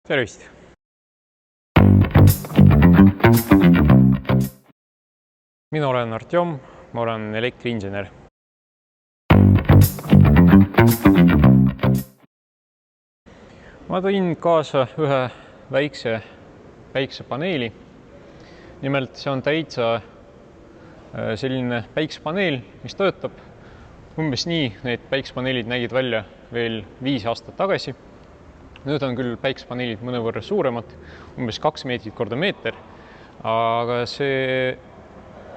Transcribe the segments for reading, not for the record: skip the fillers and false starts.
Tervist! Mina olen Artjom, ma olen elektriinsener. Ma tõin kaasa ühe väikse päiksepaneeli. Nimelt see on täitsa selline päiksepaneel, mis töötab umbes nii. Need päiksepaneelid nägid välja veel 5 aastat tagasi. Nüüd on küll päiksepaneelid mõnevõrra suuremad, umbes 2 meetrit korda meeter, aga see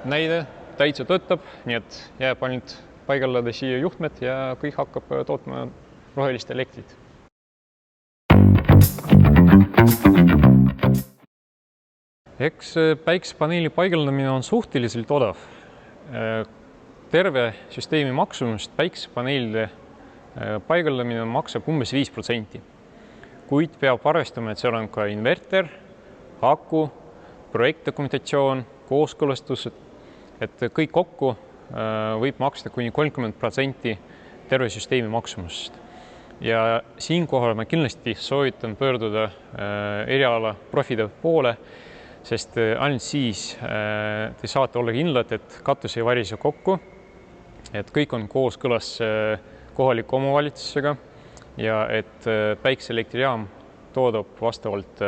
näide täitsa töötab, nii et jääb ainult paigaldada siia juhtmed ja kõik hakkab tootma rohelist elektrit. Eks päiksepaneeli paigaldamine on suhteliselt odav. Terve süsteemi maksumust päiksepaneelide paigaldamine maksab umbes 5%. Kuid peab arvestama, et seal on ka inverter, aku, projektdokumentatsioon, kooskõlastused, et kõik kokku võib maksta kuni 30% terve süsteemi maksumusest. Ja siinkohal ma kindlasti soovitan pöörduda eriala profide poole, sest ainult siis te saate olla kindlad, et katus ei varise kokku, et kõik on kooskõlas kohaliku omavalitsusega ja et päikseelektrijaam toodab vastavalt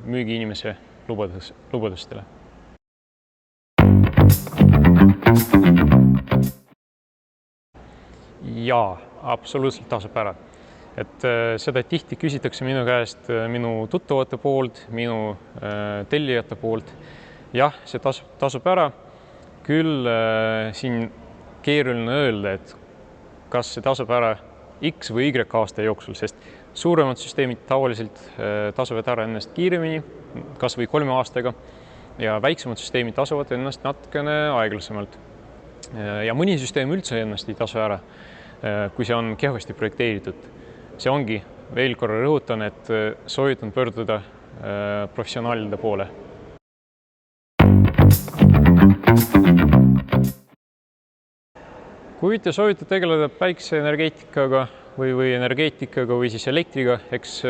müügiinimese lubadustele. Jaa, absoluutselt tasub ära. Et seda tihti küsitakse minu käest minu tuttavate poolt, minu tellijate poolt. Jah, see tasub ära. Küll siin keeruline öelda, et kas see tasub ära X või Y aasta jooksul, sest suuremad süsteemid tavaliselt tasuvad ära ennast kiiremini, kas või 3 aastaga, ja väiksemad süsteemid tasuvad ennast natukene aeglasemalt. Ja mõni süsteem üldse ennast ei tasu ära, kui see on kehvasti projekteeritud. See ongi, veel korra rõhutan, et soovitan pöörduda professionaalide poole. Kui te soovite tegeleda päikseenergeetikaga või energeetikaga või siis elektriga, eks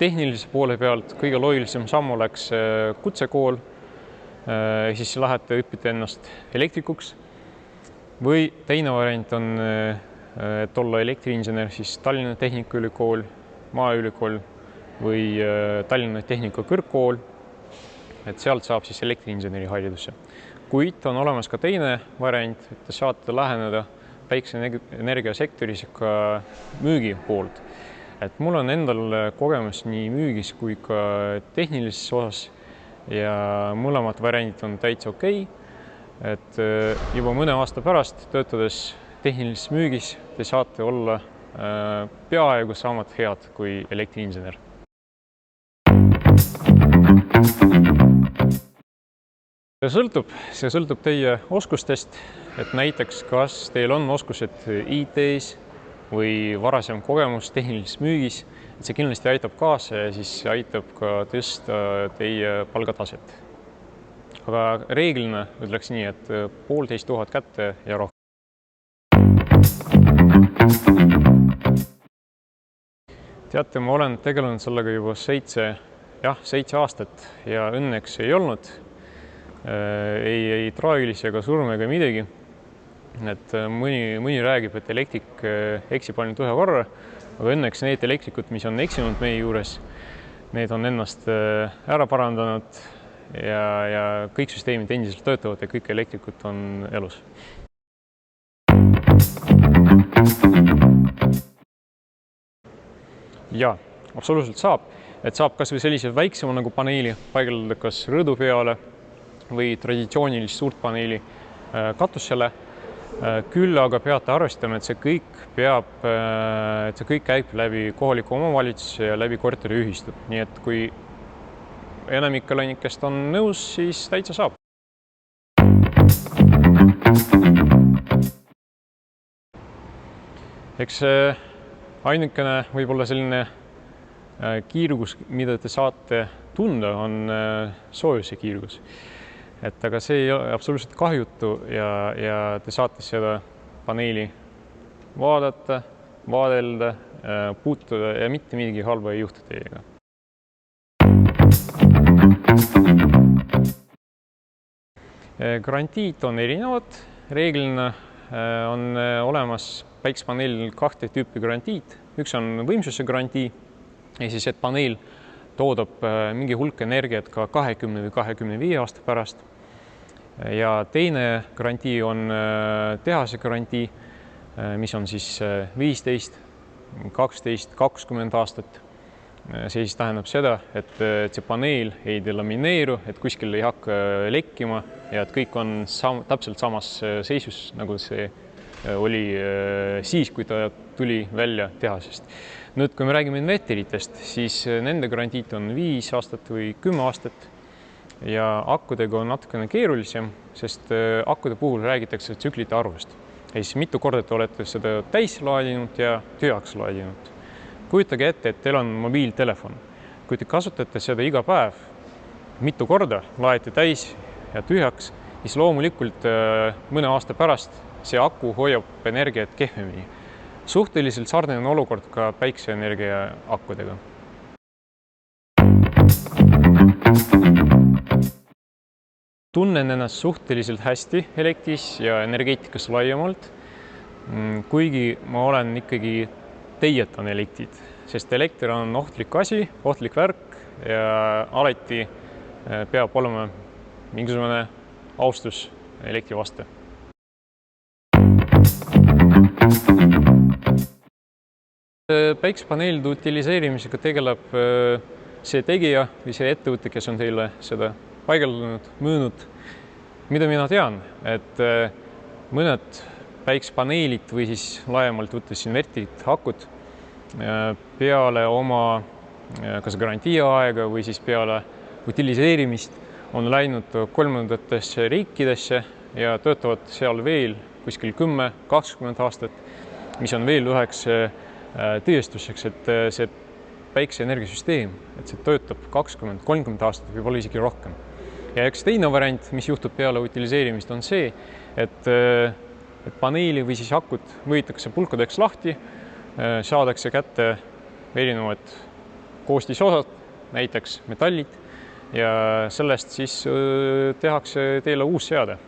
tehnilise poole pealt kõige loogilisem samm oleks kutsekool, siis lähete õppida ennast elektrikuks. Või teine variant on, et olla elektriinsener, siis Tallinna Tehnikaülikool, Maaülikool või Tallinna Tehnika kõrgkool, et sealt saab siis elektriinseneri haridusse. Kuid on olemas ka teine variant, et te saate läheneda päikseenergia sektoris ka müügi poolt. Et mul on endal kogemus nii müügis kui ka tehnilises osas ja mõlemad variandid on täitsa okei. Et juba mõne aasta pärast töötades tehnilises müügis te saate olla peaaegu samad head kui elektriinsener. See sõltub teie oskustest, et näiteks kas teil on oskused IT-s või varasem kogemus tehnilises müügis, et see kindlasti aitab kaasa ja siis aitab ka tõsta teie palgataset. Aga reeglina ütleks nii, et 1500 kätte ja rohkem. Teate, ma olen tegelenud sellega juba 7 aastat ja õnneks ei olnud ei traagilisi ega surma ega midagi. Et mõni räägib, et elektrik eksib ainult ühe korra, aga õnneks need elektrikud, mis on eksinud meie juures, need on ennast ära parandanud ja kõik süsteemid endiselt töötavad ja kõik elektrikud on elus. Jaa, absoluutselt saab. Et saab kas või sellise väiksema nagu paneeli paigaldada kas rõdu peale või traditsioonilist suurt paneeli katusele. Küll aga peate arvestama, et see kõik käib läbi kohaliku omavalitsuse ja läbi korteriühistu. Nii et kui enamik elanikest on nõus, siis täitsa saab. Eks ainukene võib-olla selline kiirgus, mida te saate tunda, on soojuse kiirgus. et aga see ei ole absoluutselt kahjutu ja te saate seda paneeli vaadata, vaadelda, puutuda ja mitte midagi halba ei juhtu teiega. Garantiid on erinevad. Reeglina on olemas päikesepaneelil 2 tüüpi garantiid. Üks on võimsuse garantii, siis et paneel toodab mingi hulk energiat ka 20 või 25 aasta pärast. Ja teine garantii on tehase garantii, mis on siis 15, 12, 20 aastat. See siis tähendab seda, et see paneel ei delamineeru, et kuskil ei hakka lekkima ja et kõik on täpselt samas seisus, nagu see oli siis, kui ta tuli välja tehasest. Nüüd, kui me räägime inverteritest, siis nende garantiid on 5 aastat või 10 aastat ja akkudega on natukene keerulisem, sest akkude puhul räägitakse tsüklite arvust. Ja siis mitu korda te olete seda täis laadinud ja tühjaks laadinud. Kujutage ette, et teil on mobiiltelefon. Kui te kasutate seda iga päev mitu korda, laete täis ja tühjaks, siis loomulikult mõne aasta pärast see aku hoiab energiat kehvemini. Suhteliselt sarnane olukord ka päikeseenergia akkudega. Tunnen ennast suhteliselt hästi elektris ja energeetikas laiemalt, kuigi ma olen ikkagi teietan elektrit, sest elekter on ohtlik asi, ohtlik värk ja alati peab olema mingisugune austus elektri vastu. Päikesepaneelide utiliseerimisega tegeleb see tegija või see ettevõte, kes on teile seda paigaldanud, müünud. Mida mina tean, et mõned päikesepaneelid või siis laiemalt võttes inverterid, akud peale oma kas garantiaaega või siis peale utiliseerimist on läinud kolmandatesse riikidesse ja töötavad seal veel kuskil 10-20 aastat, mis on veel üheks tõestuseks, et see päikeseenergiasüsteem, et see töötab 20-30 aastat, võib-olla isegi rohkem. Ja üks teine variant, mis juhtub peale utiliseerimist, on see, et paneeli või siis akud võitakse pulkadeks lahti, saadakse kätte erinevad koostisosad, näiteks metallid, ja sellest siis tehakse teile uus seade.